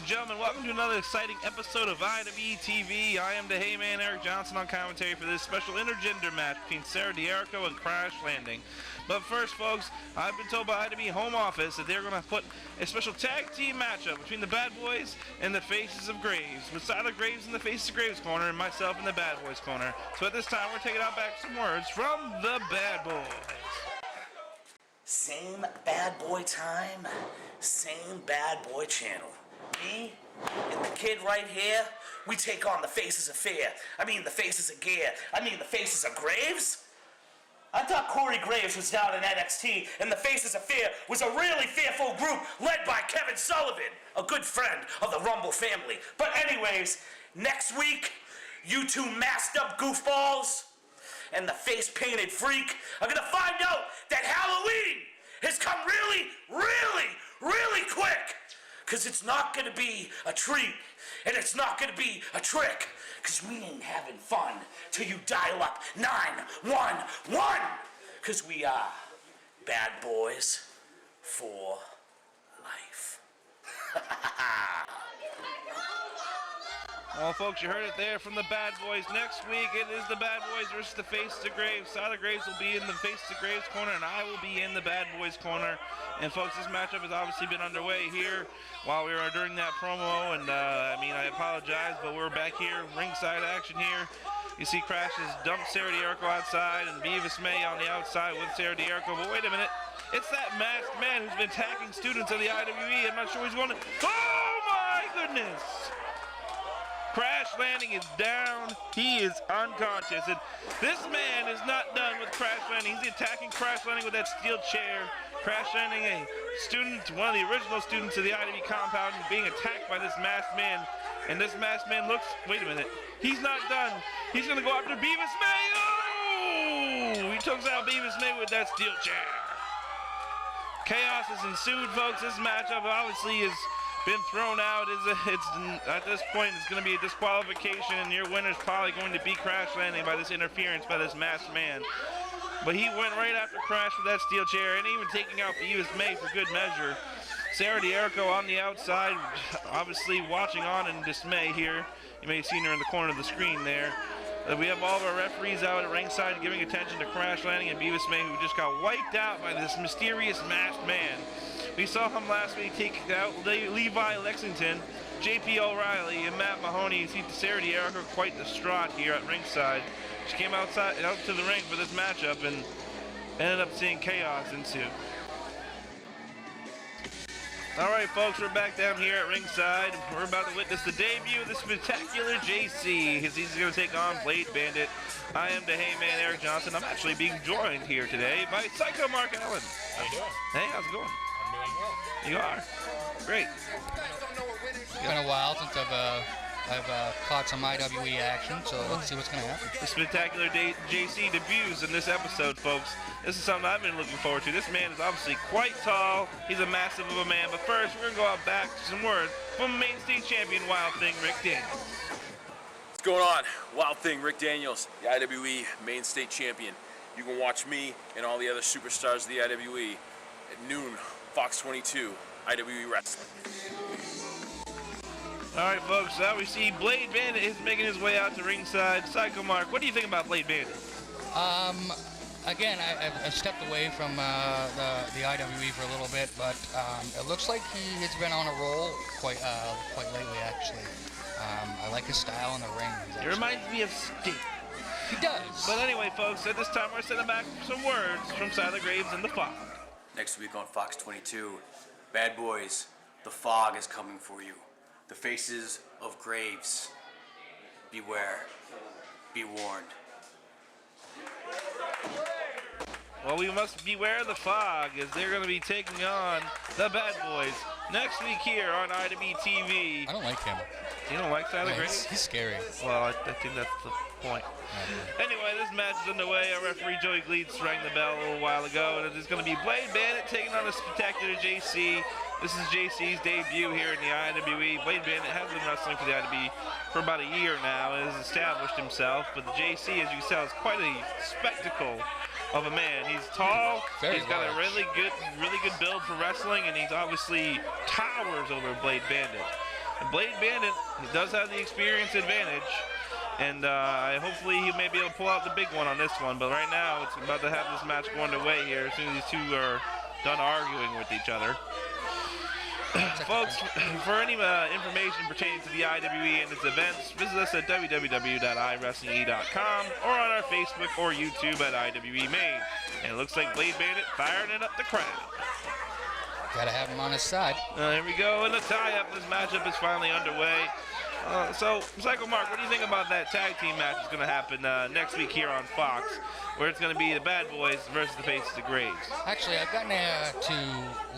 and gentlemen, welcome to another exciting episode of IWE TV. I am the Hey Man, Eric Johnson, on commentary for this special intergender match between Sarah D'Erico and Crash Landing. But first, folks, I've been told by IWE Home Office that they're going to put a special tag team matchup between the Bad Boys and the Faces of Graves, with Siler Graves in the Faces of Graves corner and myself in the Bad Boys corner. So at this time, we're taking out back some words from the Bad Boys. Same bad boy time, same bad boy channel. Me and the kid right here, we take on the Faces of Fear. I mean the Faces of Gear. I mean the Faces of Graves. I thought Corey Graves was down in NXT and the Faces of Fear was a really fearful group led by Kevin Sullivan, a good friend of the Rumble family. But anyways, next week, you two masked up goofballs and the face-painted freak are gonna find out that Halloween has come really quick. Cause it's not gonna be a treat, and it's not gonna be a trick, cause we ain't having fun till you dial up 911. Cause we are bad boys for life. Well, folks, you heard it there from the Bad Boys. Next week, it is the Bad Boys versus the Faces of Graves. Siler Graves will be in the Faces of Graves corner, and I will be in the Bad Boys corner. And, folks, this matchup has obviously been underway here while we were during that promo. And, I apologize, but we're back here, ringside action here. You see Crash has dumped Sarah D'Erico outside and Beavis May on the outside with Sarah D'Erico. But wait a minute. It's that masked man who's been attacking students of the IWE. I'm not sure he's going to... Oh, my goodness! Crash Landing is down. He is unconscious. And this man is not done with Crash Landing. He's attacking Crash Landing with that steel chair. Crash Landing, a student, one of the original students of the IWE compound, being attacked by this masked man. And this masked man looks... Wait a minute. He's not done. He's going to go after Beavis May. Oh! He took out Beavis May with that steel chair. Chaos has ensued, folks. This matchup obviously is... been thrown out. It's at this point it's going to be a disqualification, and your winner's probably going to be Crash Landing by this interference by this masked man. But he went right after Crash with that steel chair, and even taking out Beavis May for good measure. Sarah D'Erico on the outside, obviously watching on in dismay here. You may have seen her in the corner of the screen there. We have all of our referees out at ringside giving attention to Crash Landing and Beavis May, who just got wiped out by this mysterious masked man. We saw him last week take out Levi Lexington, JP O'Reilly, and Matt Mahoney. You see Sarah D'Erico quite distraught here at ringside. She came out to the ring for this matchup and ended up seeing chaos ensue. Alright, folks, we're back down here at ringside. We're about to witness the debut of the spectacular JC, as he's going to take on Blade Bandit. I am the Hey Man, Eric Johnson. I'm actually being joined here today by Psycho Mark Allen. How you doing? Hey, how's it going? I'm doing well. You are? Great. It's been a while since I've caught some IWE action, so let's see what's going to happen. The spectacular JC debuts in this episode, folks. This is something I've been looking forward to. This man is obviously quite tall. He's a massive of a man. But first, we're going to go out back to some words from main stage champion Wild Thing Rick Daniels. What's going on? Wild Thing Rick Daniels, the IWE main state champion. You can watch me and all the other superstars of the IWE at noon, Fox 22, IWE Wrestling. Alright, folks, now we see Blade Bandit is making his way out to ringside. Psycho Mark, what do you think about Blade Bandit? Again, I've stepped away from the IWE for a little bit, but it looks like he has been on a roll quite lately, actually. I like his style in the ring. It reminds me of Sting. He does. But anyway, folks, at this time we're sending back some words from Siler Graves and The Fog. Next week on Fox 22, Bad Boys, The Fog is coming for you. The Faces of Graves. Beware. Be warned. Well, we must beware of the Fog, as they're going to be taking on the Bad Boys next week here on IWE TV. I don't like him. You don't like Siler Graves? He's scary. Well, I think that's the point. Anyway, this match is underway. Our referee Joey Gleeds rang the bell a little while ago, and it's going to be Blade Bandit taking on the spectacular JC. This is JC's debut here in the IWE. Blade Bandit has been wrestling for the IWE for about a year now and has established himself, but the JC, as you can tell, is quite a spectacle of a man. He's tall, he's got a really good build for wrestling, and he's obviously towers over Blade Bandit. Blade Bandit, he does have the experience advantage. And hopefully he may be able to pull out the big one on this one. But right now, it's about to have this match go underway here as soon as these two are done arguing with each other. Folks, for any information pertaining to the IWE and its events, visit us at www.iwrestlinge.com or on our Facebook or YouTube at IWE Maine. And it looks like Blade Bandit firing it up the crowd. Gotta have him on his side. Here we go, and the tie-up. This matchup is finally underway. So, Psycho Mark, what do you think about that tag team match that's going to happen next week here on Fox, where it's going to be the Bad Boys versus the Faces of Graves? Actually, I've gotten to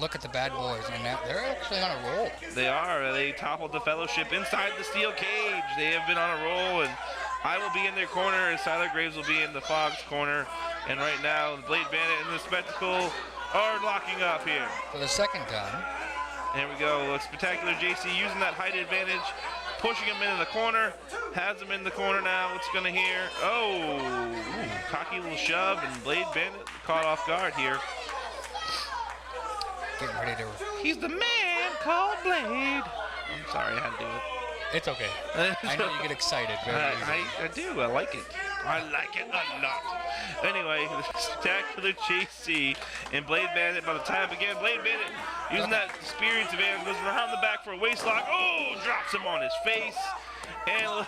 look at the Bad Boys, and they're actually on a roll. They are. They toppled the Fellowship inside the steel cage. They have been on a roll, and I will be in their corner, and Tyler Graves will be in the Fox corner. And right now, the Blade Bandit and the Spectacle are locking up here. For the second time. There we go. Spectacular JC using that height advantage, pushing him into the corner, has him in the corner now. What's going to hear? Oh, cocky little shove, and Blade Bandit caught off guard here. Getting ready to... He's the man called Blade. I'm sorry, I had to do it. It's okay. I know you get excited very easily. I do. I like it. I like it a lot. Anyway, Spectacular JC and Blade Bandit about to tie up again. Blade Bandit using that experience advantage, goes around the back for a waist lock. Oh, drops him on his face. And a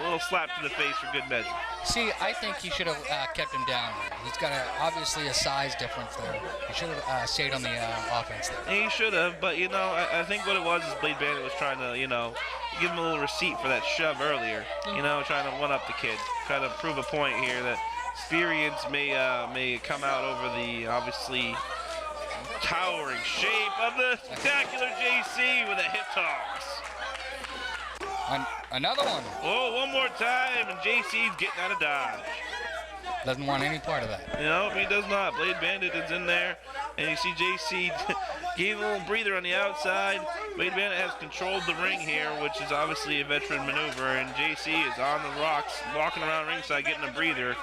little slap to the face for good measure. See, I think he should have kept him down there. He's got obviously a size difference there. He should have stayed on the offense there. He should have, but, I think what it was is Blade Bandit was trying to, give him a little receipt for that shove earlier. Trying to one-up the kid. Trying to prove a point here that experience may come out over the, obviously, towering shape of the Spectacular JC with a hip toss. Another one. Oh, one more time, and JC's getting out of dodge. Doesn't want any part of that. No, he does not. Blade Bandit is in there, and you see JC gave a little breather on the outside. Blade Bandit has controlled the ring here, which is obviously a veteran maneuver, and JC is on the rocks, walking around ringside, getting a breather.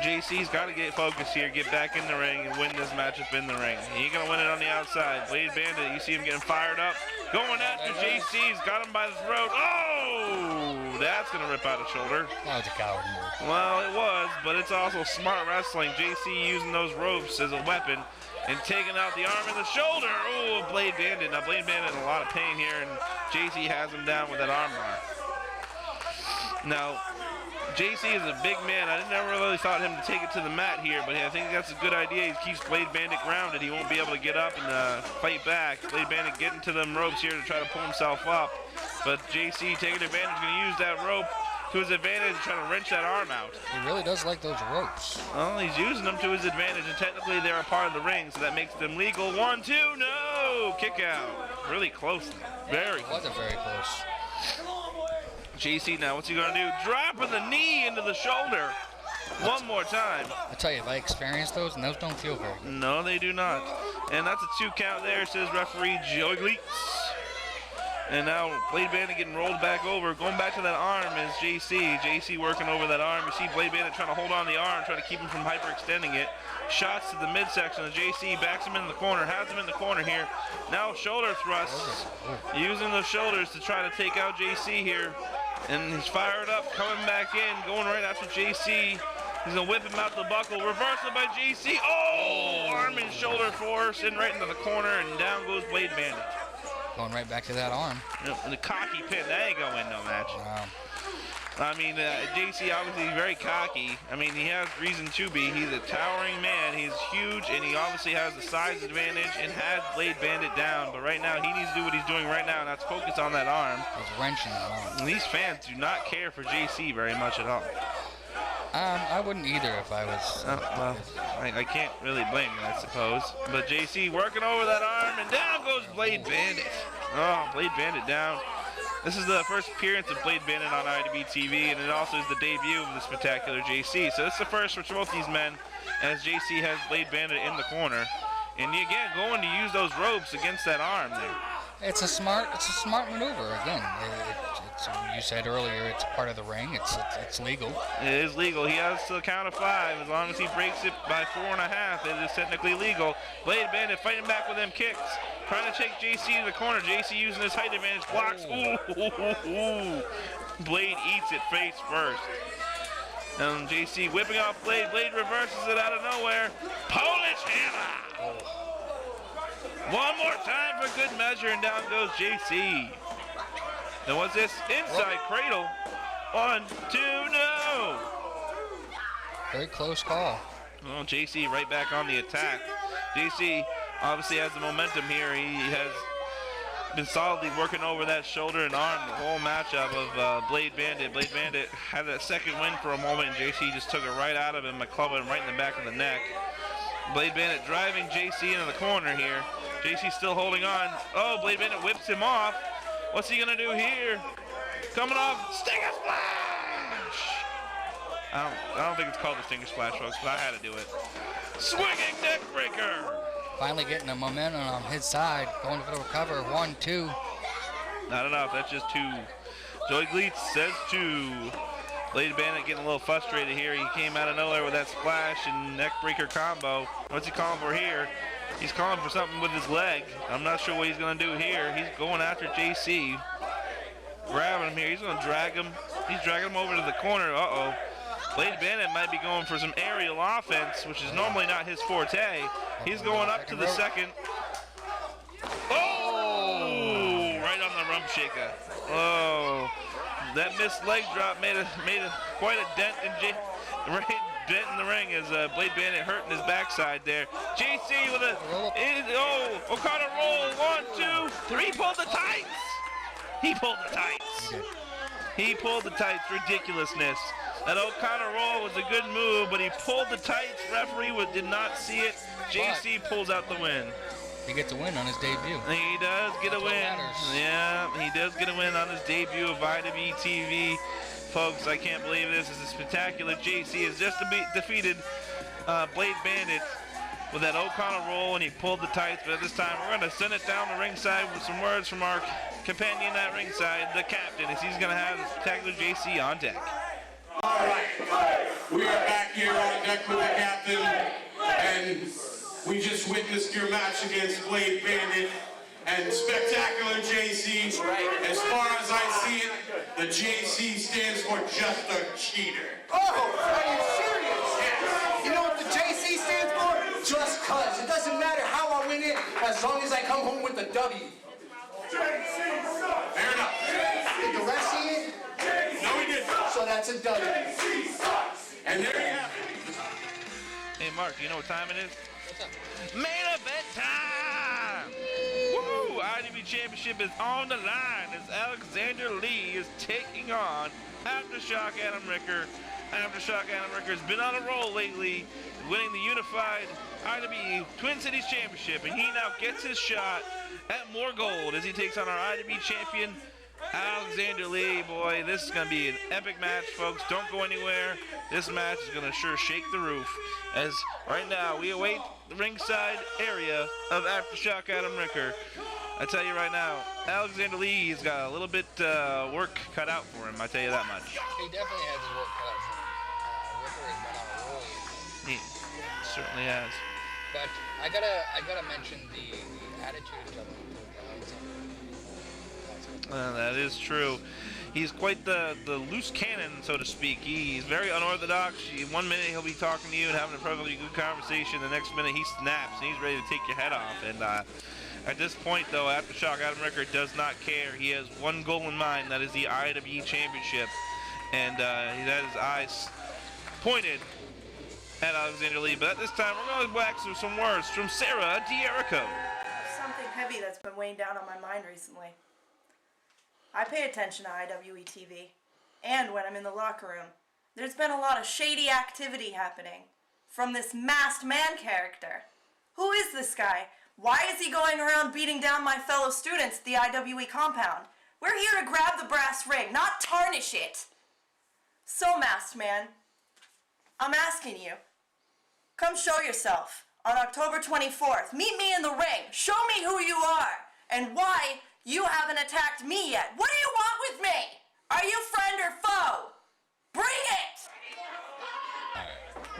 JC's got to get focused here, get back in the ring, and win this matchup in the ring. He ain't going to win it on the outside. Blade Bandit, you see him getting fired up. Going after JC's, got him by the throat. Oh, that's going to rip out a shoulder. That was a coward move. Well, it was, but it's also smart wrestling. JC using those ropes as a weapon and taking out the arm and the shoulder. Oh, Blade Bandit. Now, Blade Bandit in a lot of pain here, and JC has him down with that arm bar. Now, JC is a big man. I never really thought him to take it to the mat here, but I think that's a good idea. He keeps Blade Bandit grounded. He won't be able to get up and fight back. Blade Bandit getting to them ropes here to try to pull himself up. But JC taking advantage, going to use that rope to his advantage and trying to wrench that arm out. He really does like those ropes. Well, he's using them to his advantage, and technically they're a part of the ring, so that makes them legal. 1, 2, no! Kick out. Really close. Very close. Wasn't very close. JC now, what's he going to do? Dropping the knee into the shoulder. One more time. I tell you, if I experienced those, and those don't feel very good. No, they do not. And that's a 2 count there, says referee Joey Gleets. And now Blade Bandit getting rolled back over. Going back to that arm is JC. JC working over that arm. You see Blade Bandit trying to hold on the arm, trying to keep him from hyperextending it. Shots to the midsection of JC, backs him in the corner, has him in the corner here. Now shoulder thrusts. Using the shoulders to try to take out JC here. And he's fired up, coming back in, going right after JC. He's going to whip him out the buckle. Reversal by JC. Oh! Arm and shoulder force, and right into the corner, and down goes Blade Bandit. Going right back to that arm. Yep, and the cocky pin. That ain't going to win no match. Wow. I mean, JC obviously very cocky. I mean, he has reason to be. He's a towering man. He's huge, and he obviously has the size advantage and had Blade Bandit down. But right now, he needs to do what he's doing right now, and that's focus on that arm. He's wrenching that arm. And these fans do not care for JC very much at all. I wouldn't either if I was... well, I can't really blame you, I suppose. But JC working over that arm, and down goes Blade Bandit. Oh, Blade Bandit down. This is the first appearance of Blade Bandit on IWE TV, and it also is the debut of the Spectacular JC. So this is the first for both these men, as JC has Blade Bandit in the corner. And again, going to use those ropes against that arm there. It's a smart maneuver. Again, it's you said earlier, it's part of the ring. It's legal. It is legal. He has to count of 5. As long as he breaks it by 4.5, it is technically legal. Blade Bandit fighting back with them kicks. Trying to take JC to the corner. JC using his height advantage. Blocks. Ooh. Blade eats it face first. And JC whipping off Blade. Blade reverses it out of nowhere. Polish hammer. One more time for good measure, and down goes JC. Then what's this? Inside cradle. 1, 2, no. Very close call. Well, JC right back on the attack. JC obviously has the momentum here. He has been solidly working over that shoulder and arm the whole matchup of Blade Bandit. Blade Bandit had a second win for a moment, and JC just took it right out of him and clubbed him right in the back of the neck. Blade Bandit driving JC into the corner here. JC still holding on. Oh, Blade Bandit whips him off. What's he gonna do here? Coming off, Stinger Splash! I don't think it's called the Stinger Splash, folks, but I had to do it. Swinging neck breaker! Finally getting the momentum on his side, going for the recover. 1, 2. Not enough, that's just 2. Joey Gleitz says 2. Blade Bandit getting a little frustrated here. He came out of nowhere with that splash and neck breaker combo. What's he calling for here? He's calling for something with his leg. I'm not sure what he's going to do here. He's going after JC. Grabbing him here. He's going to drag him. He's dragging him over to the corner. Uh-oh. Blade Bandit might be going for some aerial offense, which is normally not his forte. He's going up to the second. Oh! Right on the rump shaker. Oh. That missed leg drop made quite a dent in the ring as Blade Bandit hurting his backside there. JC with a O'Connor roll. 1, 2, 3. Pulled the tights. He pulled the tights. He pulled the tights. Ridiculousness. That O'Connor roll was a good move, but he pulled the tights. Referee did not see it. JC pulls out the win. He gets a win on his debut. He does get a win. Yeah, he does get a win on his debut of IWE TV. Folks, I can't believe this. This is spectacular. JC has just defeated Blade Bandit with that O'Connor roll, and he pulled the tights. But at this time, we're going to send it down to ringside with some words from our companion at ringside, the captain, as he's going to have the spectacular JC on deck. All right, we are back here on deck with the captain, and we just witnessed your match against Blade Bandit and spectacular JC. As far as I see it, the JC stands for just a cheater. Oh, are you serious? Yes. You know what the JC stands for? Just cuz. It doesn't matter how I win it, as long as I come home with a W. JC sucks. Fair enough. Did the rest see it? No, he didn't. So that's a W. JC sucks. And there you have it. Hey, Mark, do you know what time it is? Main event time! Woo! IWE Championship is on the line as Alexander Lee is taking on Aftershock Adam Ricker. Aftershock Adam Ricker has been on a roll lately, winning the unified IWE Twin Cities Championship, and he now gets his shot at more gold as he takes on our IWE champion, Alexander Lee. Boy, this is going to be an epic match, folks. Don't go anywhere. This match is going to sure shake the roof, as right now we await the ringside area of Aftershock Adam Ricker. I tell you right now, Alexander Lee has got a little bit work cut out for him, I tell you that much. He definitely has his work cut out for him. Ricker has been on a roll. He certainly has. But I gotta mention the attitude of Alexander. That is true. He's quite the loose cannon, so to speak. He's very unorthodox. One minute he'll be talking to you and having a perfectly good conversation. The next minute he snaps and he's ready to take your head off. And at this point, though, Aftershock Adam Ricker does not care. He has one goal in mind. That is the IWE Championship. And he has his eyes pointed at Alexander Lee. But at this time, we're going to wax through some words from Sarah D'Erico. Something heavy that's been weighing down on my mind recently. I pay attention to IWE TV, and when I'm in the locker room, there's been a lot of shady activity happening from this masked man character. Who is this guy? Why is he going around beating down my fellow students at the IWE compound? We're here to grab the brass ring, not tarnish it. So, masked man, I'm asking you, come show yourself on October 24th. Meet me in the ring. Show me who you are and why You haven't attacked me yet. What do you want with me? Are you friend or foe? Bring it!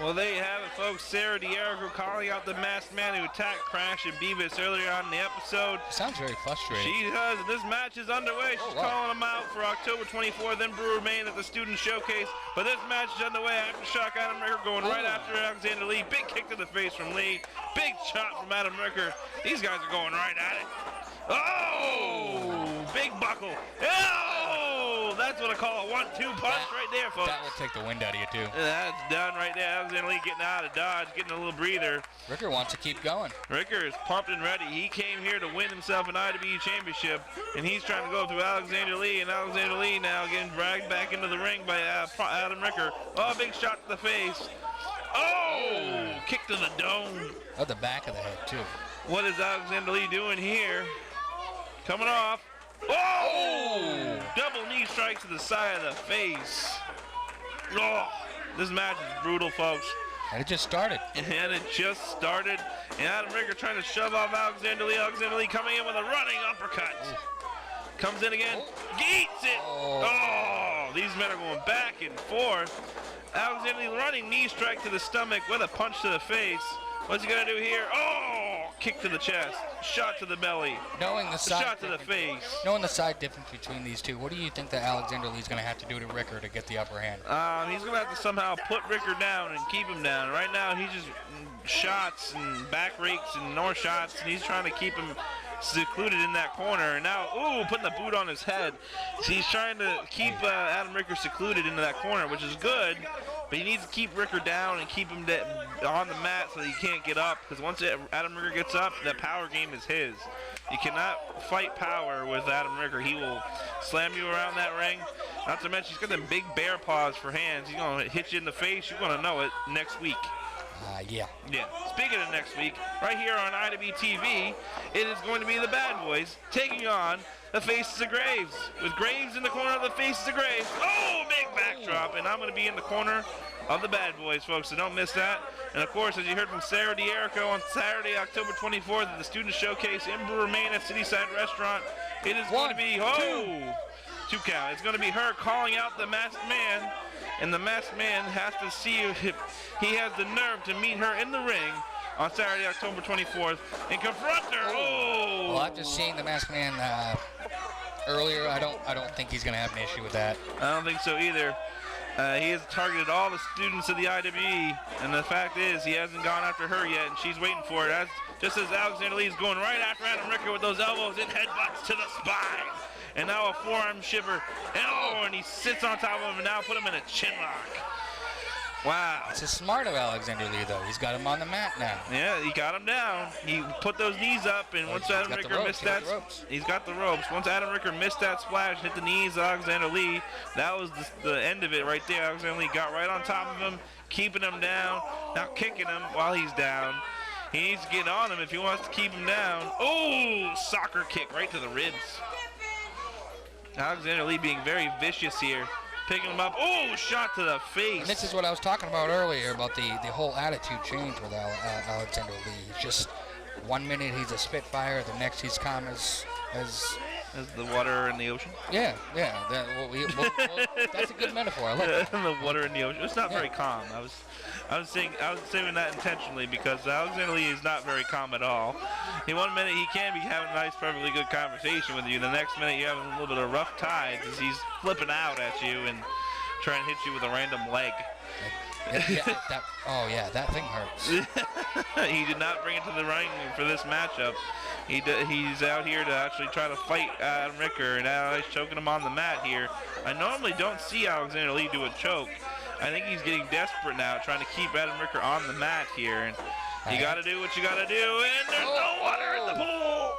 Well, there you have it, folks. Sarah D'Erico calling out the masked man who attacked Crash and Beavis earlier on in the episode. Sounds very frustrating. She does. This match is underway. She's calling them out for October 24th in Brewer, Maine at the Student Showcase. But this match is underway. Aftershock, Adam Ricker going right after Alexander Lee. Big kick to the face from Lee. Big shot from Adam Ricker. These guys are going right at it. Oh! Big buckle. Oh! That's what I call a 1-2 punch right there, folks. That will take the wind out of you, too. That's done right there. Alexander Lee getting out of dodge, getting a little breather. Ricker wants to keep going. Ricker is pumped and ready. He came here to win himself an IWE Championship, and he's trying to go through Alexander Lee, and Alexander Lee now getting dragged back into the ring by Adam Ricker. Oh, big shot to the face. Oh, kick to the dome. Oh, the back of the head, too. What is Alexander Lee doing here? Coming off. Oh! Double knee strike to the side of the face. Oh, this match is brutal, folks. And it just started. And it just started. And Adam Ricker trying to shove off Alexander Lee. Alexander Lee coming in with a running uppercut. Comes in again. Gates it. Oh, these men are going back and forth. Alexander Lee running knee strike to the stomach with a punch to the face. What's he going to do here? Oh, kick to the chest. Shot to the belly. Knowing the side shot to the face. Knowing the side difference between these two, what do you think that Alexander Lee's going to have to do to Ricker to get the upper hand? He's going to have to somehow put Ricker down and keep him down. Right now, he's just shots and back rakes and more shots, and he's trying to keep him secluded in that corner. And now, ooh, putting the boot on his head. So he's trying to keep Adam Ricker secluded into that corner, which is good. But he needs to keep Ricker down and keep him on the mat so that he can't get up. Because once Adam Ricker gets up, that power game is his. You cannot fight power with Adam Ricker. He will slam you around that ring. Not to mention, he's got them big bear paws for hands. He's going to hit you in the face. You're going to know it next week. Yeah. Speaking of next week, right here on IWE TV, it is going to be the Bad Boys taking on the Faces of Graves. With Graves in the corner of the Faces of Graves. Oh, big backdrop. And I'm going to be in the corner of the Bad Boys, folks, so don't miss that. And, of course, as you heard from Sarah D'Erico on Saturday, October 24th at the Student Showcase in Brewer, Maine at Cityside Restaurant, it is going to be, two count. It's going to be her calling out the Masked Man. And the Masked Man has to see if he has the nerve to meet her in the ring on Saturday, October 24th, and confront her. Oh! Well, after seeing the Masked Man earlier, I don't think he's going to have an issue with that. I don't think so either. He has targeted all the students of the IWE, and the fact is he hasn't gone after her yet, and she's waiting for it. Just as Alexander Lee is going right after Adam Ricker with those elbows and headbutts to the spine. And now a forearm shiver. And he sits on top of him and now put him in a chin lock. Wow. It's a smart of Alexander Lee, though. He's got him on the mat now. Yeah, he got him down. He put those knees up, and once Adam Ricker missed that, he's got the ropes. Once Adam Ricker missed that splash, hit the knees of Alexander Lee, that was the end of it right there. Alexander Lee got right on top of him, keeping him down, now kicking him while he's down. He needs to get on him if he wants to keep him down. Oh, soccer kick right to the ribs. Alexander Lee being very vicious here. Picking him up. Oh, shot to the face. And this is what I was talking about earlier about the whole attitude change with Alexander Lee. He's just 1 minute he's a spitfire, the next he's calm as the water in the ocean. Yeah. That's a good metaphor. I like that. The water in the ocean. It's not very calm. I was saying that intentionally because Alexander Lee is not very calm at all. In 1 minute he can be having a nice, perfectly good conversation with you. The next minute you're having a little bit of rough tides as he's flipping out at you and trying to hit you with a random leg. That thing hurts. He did not bring it to the ring for this matchup. He's out here to actually try to fight Adam Ricker, and now he's choking him on the mat here. I normally don't see Alexander Lee do a choke. I think he's getting desperate now, trying to keep Adam Ricker on the mat here. And you got to do what you got to do, and there's no water in the pool.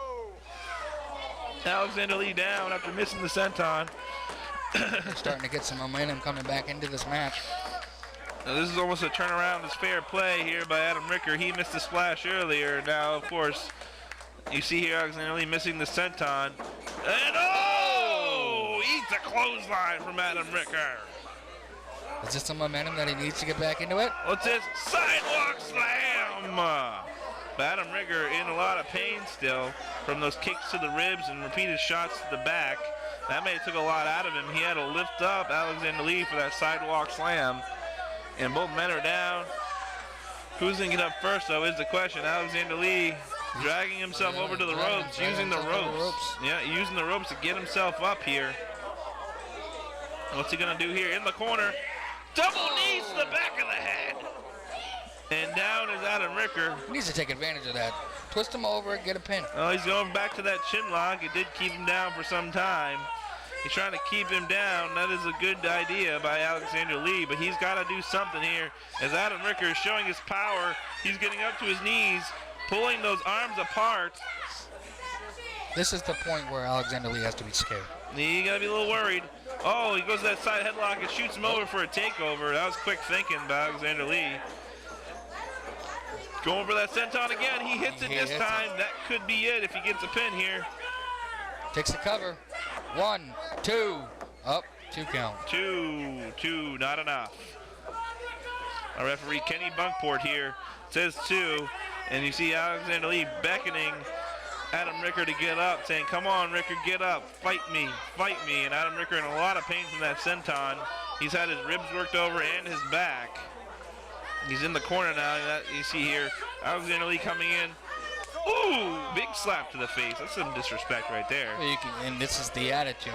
Alexander Lee down after missing the senton. Starting to get some momentum coming back into this match. Now, this is almost a turnaround. It's fair play here by Adam Ricker. He missed the splash earlier. Now, of course, you see here Alexander Lee missing the senton. And eats a clothesline from Adam Ricker. Is this some momentum that he needs to get back into it? What's this? Sidewalk slam! But Adam Ricker in a lot of pain still from those kicks to the ribs and repeated shots to the back. That may have took a lot out of him. He had to lift up Alexander Lee for that sidewalk slam. And both men are down. Who's going to get up first, though, is the question. Alexander Lee dragging himself over to the ropes, using the ropes. Yeah, using the ropes to get himself up here. What's he going to do here in the corner? Double knees to the back of the head. And down is Adam Ricker. He needs to take advantage of that. Twist him over and get a pin. Oh, he's going back to that chin lock. It did keep him down for some time. He's trying to keep him down. That is a good idea by Alexander Lee, but he's got to do something here. As Adam Ricker is showing his power, he's getting up to his knees, pulling those arms apart. This is the point where Alexander Lee has to be scared. You got to be a little worried. Oh, he goes to that side headlock and shoots him over for a takeover. That was quick thinking by Alexander Lee. Going for that senton again. He hits it this time. That could be it if he gets a pin here. Takes the cover. 1, 2, up, 2 count. 2, not enough. Our referee Kenny Bunkport here says 2, and you see Alexander Lee beckoning Adam Ricker to get up, saying, come on, Ricker, get up, fight me. And Adam Ricker in a lot of pain from that senton. He's had his ribs worked over and his back. He's in the corner now. You see here, Alexander Lee coming in. Ooh, big slap to the face. That's some disrespect right there. Well, and this is the attitude.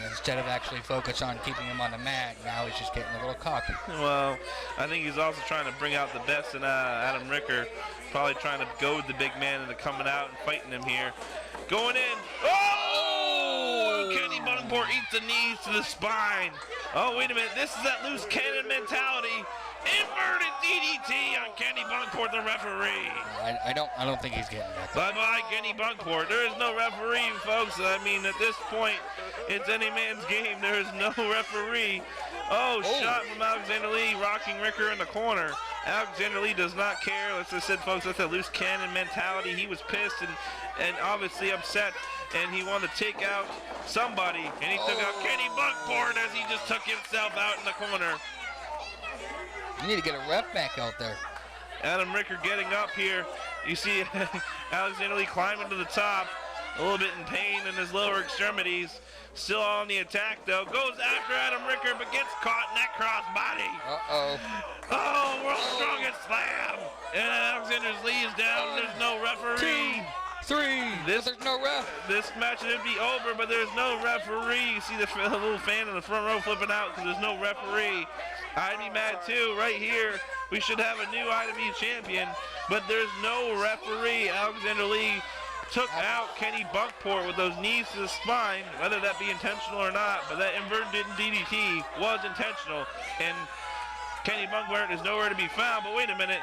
Instead of actually focus on keeping him on the mat, now he's just getting a little cocky. Well, I think he's also trying to bring out the best in Adam Ricker. Probably trying to goad the big man into coming out and fighting him here. Going in. Oh! Kenny Bunkport eats the knees to the spine. Oh, wait a minute. This is that loose cannon mentality. Inverted DDT on Kenny Bunkport, the referee. I don't think he's getting that. Bye-bye, Kenny Bunkport. There is no referee, folks. I mean, at this point, it's any man's game. There is no referee. Oh, shot from Alexander Lee, rocking Ricker in the corner. Alexander Lee does not care. As I said, folks, that's a loose cannon mentality. He was pissed and obviously upset, and he wanted to take out somebody, and he took out Kenny Bunkport as he just took himself out in the corner. You need to get a ref back out there. Adam Ricker getting up here. You see Alexander Lee climbing to the top, a little bit in pain in his lower extremities. Still on the attack, though. Goes after Adam Ricker, but gets caught in that crossbody. Uh-oh. Oh, world's strongest slam. And Alexander Lee is down. There's no referee. 2, 3. There's no ref. This match should be over, but there's no referee. You see the little fan in the front row flipping out because there's no referee. I'd be mad too. Right here, we should have a new IWE champion, but there's no referee. Alexander Lee took out Kenny Bunkport with those knees to the spine, whether that be intentional or not, but that inverted DDT was intentional, and Kenny Bunkport is nowhere to be found. But wait a minute.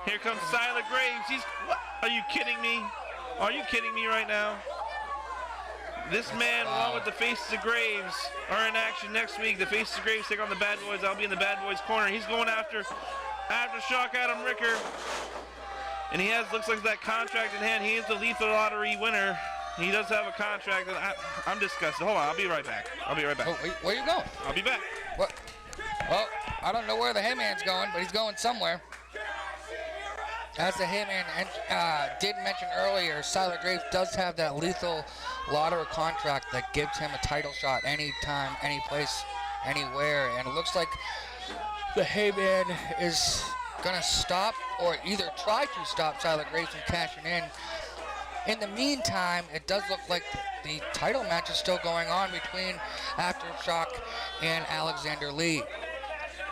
Here comes Silent Graves. What? Are you kidding me? Are you kidding me right now? This man, along with the Faces of Graves, are in action next week. The Faces of Graves take on the Bad Boys. I'll be in the Bad Boys corner. He's going after Aftershock Adam Ricker. And he looks like that contract in hand. He is the Lethal Lottery winner. He does have a contract. And I'm disgusted. Hold on, I'll be right back. Oh, where you going? I'll be back. What? Well, I don't know where the Hayman's going, but he's going somewhere. As the Hayman did mention earlier, Silent Graves does have that Lethal Lottery contract that gives him a title shot anytime, any place, anywhere. And it looks like the Hayman is going to stop or either try to stop Silent Graves from cashing in. In the meantime, it does look like the title match is still going on between Aftershock and Alexander Lee.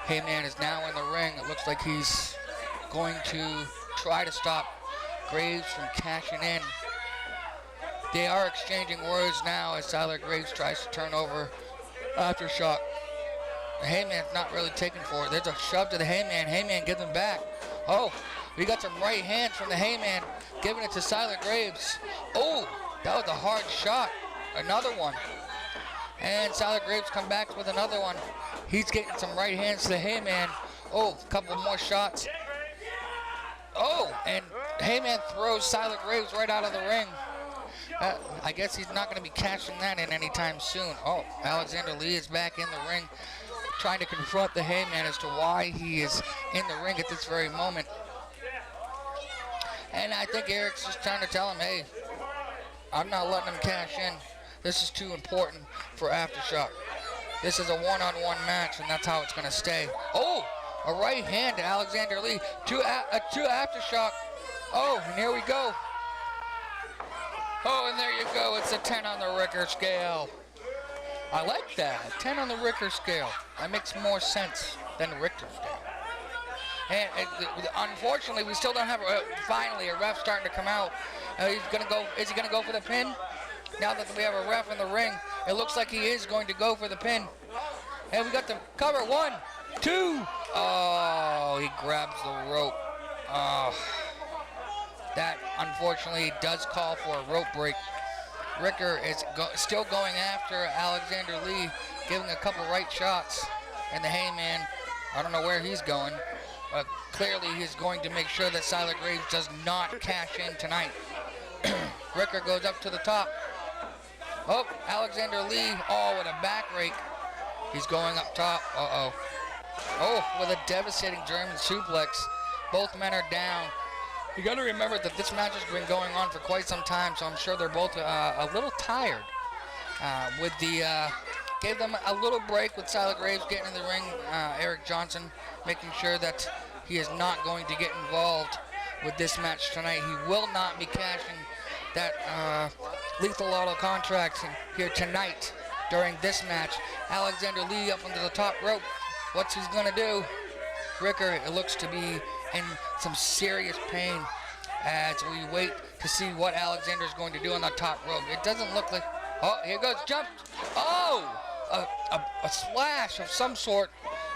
Hayman is now in the ring. It looks like he's going to try to stop Graves from cashing in. They are exchanging words now as Silent Graves tries to turn over Aftershock. The Hayman's not really taking for it. There's a shove to the Hayman. Hayman gives him back. Oh, we got some right hands from the Hayman, giving it to Silent Graves. Oh, that was a hard shot. Another one. And Silent Graves come back with another one. He's getting some right hands to the Hayman. Oh, a couple more shots. Oh, and Hayman throws Silent Graves right out of the ring. I guess he's not going to be cashing that in anytime soon. Oh, Alexander Lee is back in the ring, trying to confront the Hayman as to why he is in the ring at this very moment. And I think Eric's just trying to tell him, hey, I'm not letting him cash in. This is too important for Aftershock. This is a one-on-one match, and that's how it's going to stay. Oh, a right hand to Alexander Lee. Two Aftershock. Oh, and here we go. Oh, and there you go. It's a 10 on the Richter scale. I like that. 10 on the Richter scale. That makes more sense than the Richter scale. And unfortunately, we still don't have finally a ref starting to come out. He's gonna go. Is he gonna go for the pin? Now that we have a ref in the ring, it looks like he is going to go for the pin. And we got the cover. 1, 2. Oh, he grabs the rope. Oh, that unfortunately does call for a rope break. Richter is still going after Alexander Lee, giving a couple right shots. And the Heyman, I don't know where he's going. Clearly, he's going to make sure that Siler Graves does not cash in tonight. Richter goes up to the top. Oh, Alexander Lee, oh, with a back rake. He's going up top. Uh-oh. Oh, with a devastating German suplex. Both men are down. You got to remember that this match has been going on for quite some time, so I'm sure they're both a little tired. Gave them a little break with Siler Graves getting in the ring. Eric Johnson making sure that he is not going to get involved with this match tonight. He will not be cashing that Lethal Auto contract here tonight during this match. Alexander Lee up onto the top rope. What's he's going to do? Richter, it looks to be in some serious pain as we wait to see what Alexander's going to do on the top rope. It doesn't look like... Oh, here goes, jump. Oh, a slash of some sort.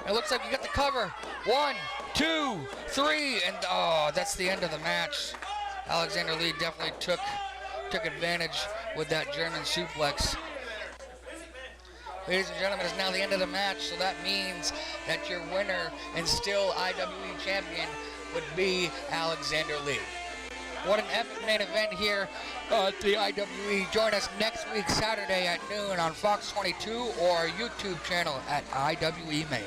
It looks like you got the cover. 1, 2, 3, and oh, that's the end of the match. Alexander Lee definitely took advantage with that German suplex. Ladies and gentlemen, it's now the end of the match, so that means that your winner and still IWE champion would be Alexander Lee. What an epic main event here at the IWE. Join us next week, Saturday at noon on Fox 22 or our YouTube channel at IWE Main.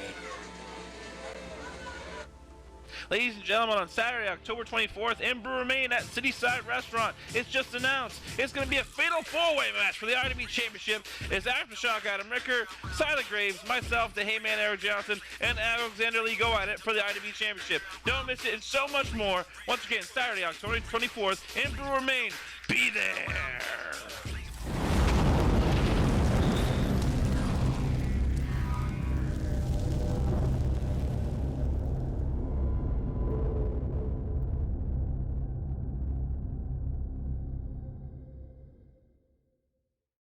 Ladies and gentlemen, on Saturday, October 24th, in Brewer, Maine at Cityside Restaurant, it's just announced. It's going to be a fatal four-way match for the IWE Championship. It's Aftershock, Adam Richter, Siler Graves, myself, the Heyman Eric Johnson, and Alexander Lee go at it for the IWE Championship. Don't miss it, and so much more. Once again, Saturday, October 24th, in Brewer, Maine. Be there!